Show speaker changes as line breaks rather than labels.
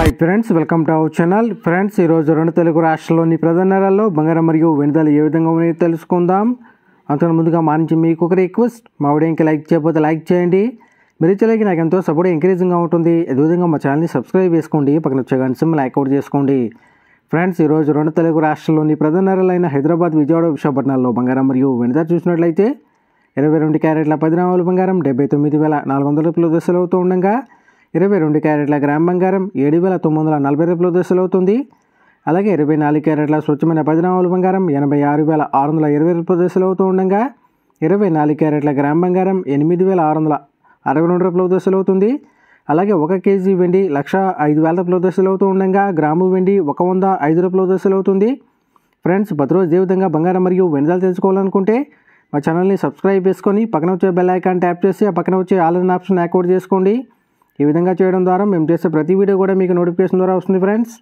Hi friends, welcome to our channel. Friends, ఈరోజు రెండు తెలుగు రాష్ట్రాల్లోని ప్రధాన నగరాల్లో బంగారం మరియు వెనుదలు ఏ విధంగా ఉన్నాయో తెలుసుకుందాం. అంతకు ముందుగా మా నుంచి మీకు ఒక రిక్వెస్ట్, మా వీడియోకి లైక్ చేయకపోతే లైక్ చేయండి. మీరు ఇచ్చలేకి నాకు ఎంతో సపోర్ట్ ఎంకరేజింగ్గా ఉంటుంది. అదేవిధంగా మా ఛానల్ని సబ్స్క్రైబ్ చేసుకోండి, పక్కన వచ్చే గంట సింబల్ లైక్ అవుట్ చేసుకోండి. ఫ్రెండ్స్, ఈరోజు రెండు తెలుగు రాష్ట్రాల్లోని ప్రధాన నగరాలైన హైదరాబాద్, విజయవాడ, విశాఖపట్నాల్లో బంగారం మరియు వెనుదలు చూసినట్లయితే 22 క్యారెట్ల 10 గ్రాముల బంగారం 79,400 రూపాయలు దశలు అవుతూ ఉండగా 22 క్యారెట్ల గ్రామ్ బంగారం 7,940 రూపాయలు దశలు అవుతుంది. అలాగే 24 క్యారెట్ల స్వచ్ఛమైన 10 గ్రాముల బంగారం 86,620 రూపాయలు దశలు అవుతూ ఉండగా 24 క్యారెట్ల గ్రామ్ బంగారం 8,662 రూపాయలు దశలు అవుతుంది. అలాగే 1 కేజీ వెండి 1,05,000 రూపాయలు దశలు అవుతూ ఉండగా గ్రాము వెండి 105 రూపాయలు దశలు అవుతుంది. ఫ్రెండ్స్, ప్రతిరోజు ఏ విధంగా బంగారం మరియు వెనుదలు తెలుసుకోవాలనుకుంటే మా ఛానల్ని సబ్స్క్రైబ్ చేసుకొని పక్కన వచ్చే బెల్ ఐకాన్ ట్యాప్ చేసి ఆ పక్కన వచ్చే ఆల్ అనే ఆప్షన్ యాక్టివేట్ చేసుకోండి. ఈ విధంగా చేయడం ద్వారా మేము చేసే ప్రతి వీడియో కూడా మీకు నోటిఫికేషన్ ద్వారా వస్తుంది. ఫ్రెండ్స్,